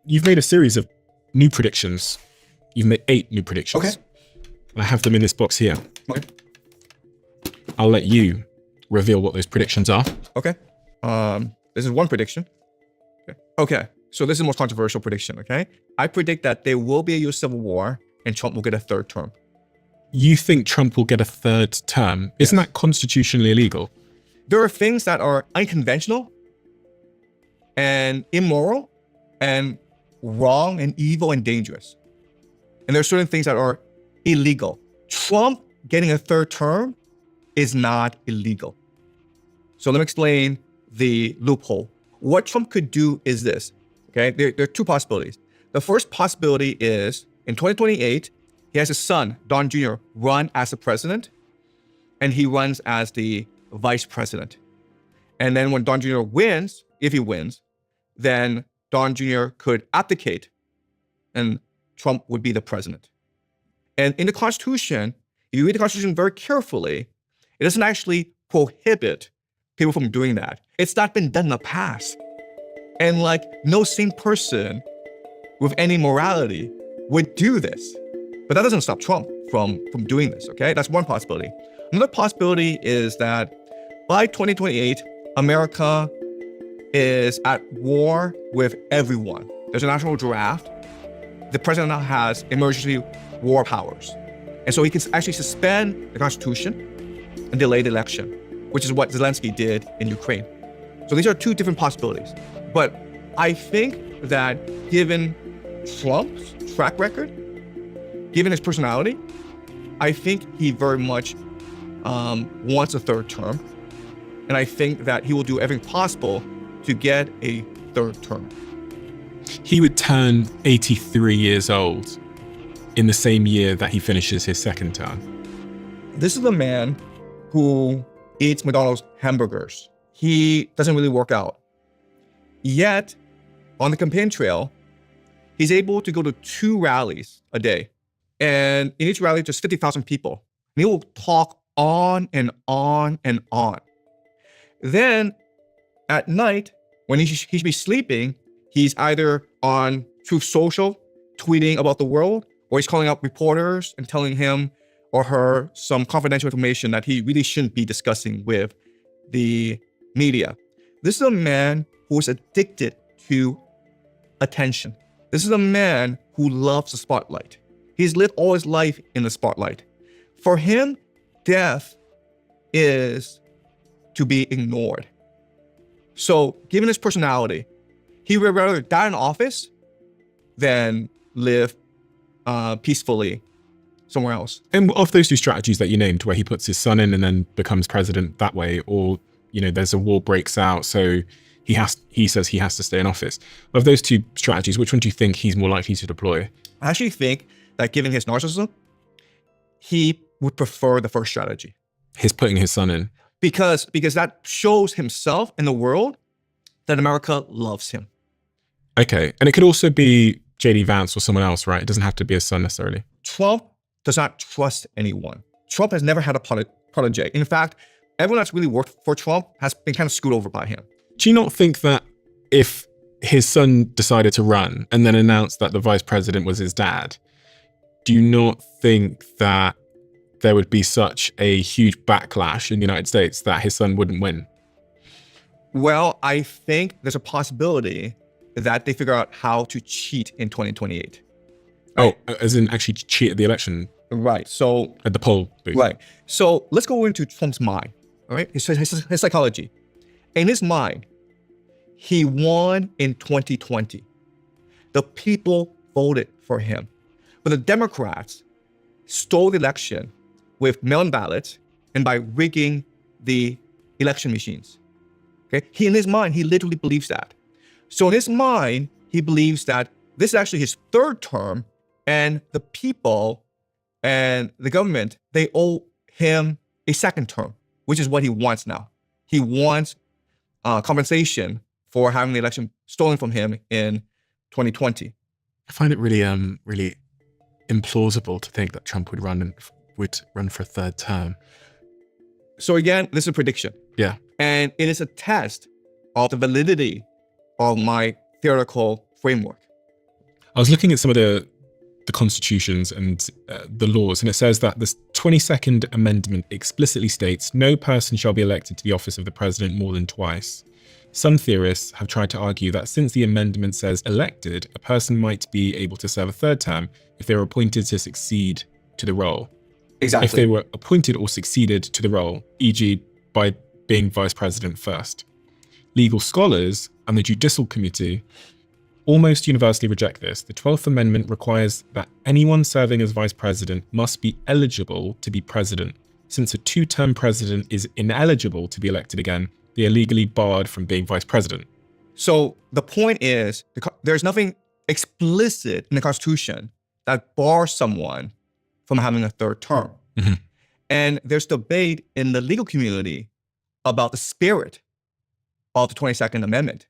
you've made a series of new predictions. You've made 8 new predictions. Okay. I have them in this box here. Okay. I'll let you reveal what those predictions are. Okay. This is one prediction. Okay. So this is the most controversial prediction, okay? I predict that there will be a U.S. Civil War and Trump will get a 3rd term. You think Trump will get a 3rd term? Isn't that constitutionally illegal? There are things that are unconventional and immoral and wrong and evil and dangerous. And there are certain things that are illegal. Trump getting a 3rd term is not illegal. So let me explain the loophole. What Trump could do is this, okay? There are 2 possibilities. The first possibility is in 2028, he has his son, Don Jr., run as the president, and he runs as the vice president. And then when Don Jr. wins, if he wins, then Don Jr. could abdicate and Trump would be the president. And in the Constitution, if you read the Constitution very carefully, it doesn't actually prohibit people from doing that. It's not been done in the past. And like no sane person with any morality would do this. But that doesn't stop Trump from doing this, okay? That's one possibility. Another possibility is that by 2028, America is at war with everyone. There's a national draft. The president now has emergency war powers. And so he can actually suspend the Constitution and delay the election, which is what Zelensky did in Ukraine. So these are 2 different possibilities. But I think that given Trump's track record, given his personality, I think he very much wants a 3rd term. And I think that he will do everything possible to get a 3rd term. He would turn 83 years old in the same year that he finishes his 2nd term. This is a man who eats McDonald's hamburgers. He doesn't really work out. Yet, on the campaign trail, he's able to go to 2 rallies a day. And in each rally, just 50,000 people. And he will talk on and on and on. Then at night, when he should be sleeping, he's either on Truth Social, tweeting about the world, or he's calling up reporters and telling him or her some confidential information that he really shouldn't be discussing with the media. This is a man who is addicted to attention. This is a man who loves the spotlight. He's lived all his life in the spotlight. For him, death is to be ignored. So given his personality, he would rather die in office than live peacefully somewhere else. And of those 2 strategies that you named, where he puts his son in and then becomes president that way, or, you know, there's a war breaks out, so he says he has to stay in office. Of those 2 strategies, which one do you think he's more likely to deploy? I actually think that given his narcissism, he would prefer the first strategy. His putting his son in. Because that shows himself and the world that America loves him. Okay. And it could also be J.D. Vance or someone else, right? It doesn't have to be his son necessarily. Trump does not trust anyone. Trump has never had a protege. In fact, everyone that's really worked for Trump has been kind of screwed over by him. Do you not think that if his son decided to run and then announced that the vice president was his dad, do you not think that there would be such a huge backlash in the United States that his son wouldn't win? Well, I think there's a possibility that they figure out how to cheat in 2028. Right? Oh, as in actually cheat at the election? Right. So at the poll booth. Right. So let's go into Trump's mind, all right? His psychology. In his mind, he won in 2020. The people voted for him. But the Democrats stole the election with mail-in ballots and by rigging the election machines. Okay? In his mind, he literally believes that. So in his mind, he believes that this is actually his 3rd term, and the people and the government, they owe him a 2nd term, which is what he wants now. He wants compensation for having the election stolen from him in 2020. I find it really, really implausible to think that Trump would run for a 3rd term. So again, this is a prediction. Yeah. And it is a test of the validity of my theoretical framework. I was looking at some of the constitutions and the laws, and it says that the 22nd Amendment explicitly states no person shall be elected to the office of the president more than twice. Some theorists have tried to argue that since the amendment says elected, a person might be able to serve a third term if they were appointed to succeed to the role. Exactly. If they were appointed or succeeded to the role, e.g. by being vice president first. Legal scholars and the Judicial Committee almost universally reject this. The 12th Amendment requires that anyone serving as vice president must be eligible to be president. Since a two-term president is ineligible to be elected again, they are legally barred from being vice president. So the point is, there's nothing explicit in the Constitution that bars someone from having a third term. Mm-hmm. And there's debate in the legal community about the spirit of the 22nd Amendment.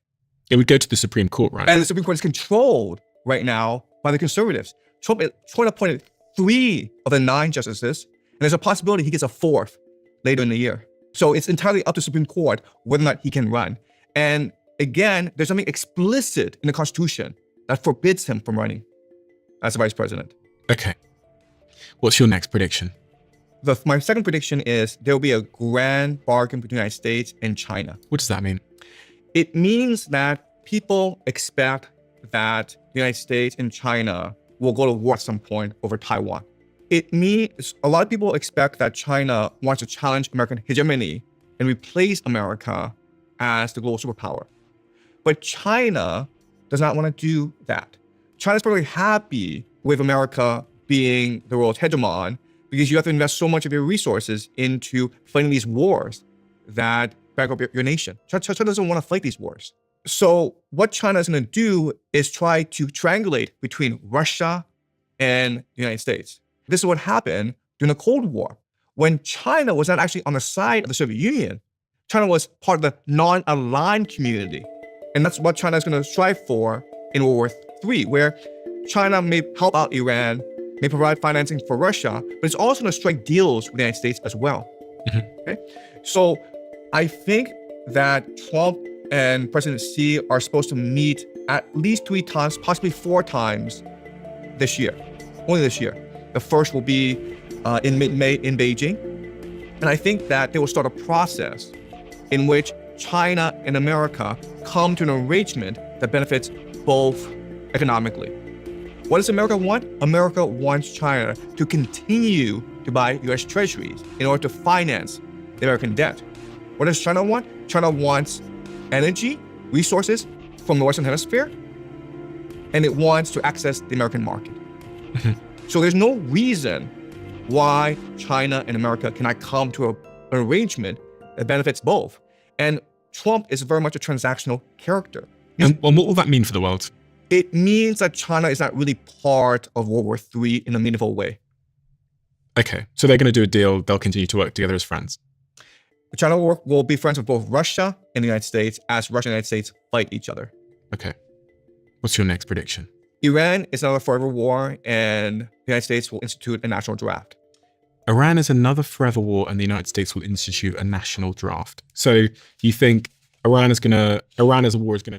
It would go to the Supreme Court, right? And the Supreme Court is controlled right now by the conservatives. Trump appointed 3 of the 9 justices, and there's a possibility he gets a 4th later in the year. So it's entirely up to the Supreme Court whether or not he can run. And again, there's something explicit in the Constitution that forbids him from running as a vice president. Okay. What's your next prediction? My second prediction is there will be a grand bargain between the United States and China. What does that mean? It means that people expect that the United States and China will go to war at some point over Taiwan. It means a lot of people expect that China wants to challenge American hegemony and replace America as the global superpower. But China does not want to do that. China's probably happy with America being the world's hegemon because you have to invest so much of your resources into fighting these wars that back up your nation. China doesn't want to fight these wars. So what China is going to do is try to triangulate between Russia and the United States. This is what happened during the Cold War. When China was not actually on the side of the Soviet Union, China was part of the non-aligned community. And that's what China is going to strive for in World War III, where China may help out Iran, may provide financing for Russia, but it's also going to strike deals with the United States as well. Mm-hmm. Okay? So I think that Trump and President Xi are supposed to meet at least 3 times, possibly 4 times this year, only this year. The first will be in mid-May in Beijing. And I think that they will start a process in which China and America come to an arrangement that benefits both economically. What does America want? America wants China to continue to buy US treasuries in order to finance the American debt. What does China want? China wants energy, resources from the Western Hemisphere, and it wants to access the American market. So there's no reason why China and America cannot come to an arrangement that benefits both. And Trump is very much a transactional character. And what will that mean for the world? It means that China is not really part of World War III in a meaningful way. Okay, so they're going to do a deal. They'll continue to work together as friends. China will be friends with both Russia and the United States as Russia and the United States fight each other. Okay. What's your next prediction? Iran is another forever war, and the United States will institute a national draft. Iran is another forever war, and the United States will institute a national draft. So you think Iran as a war is going to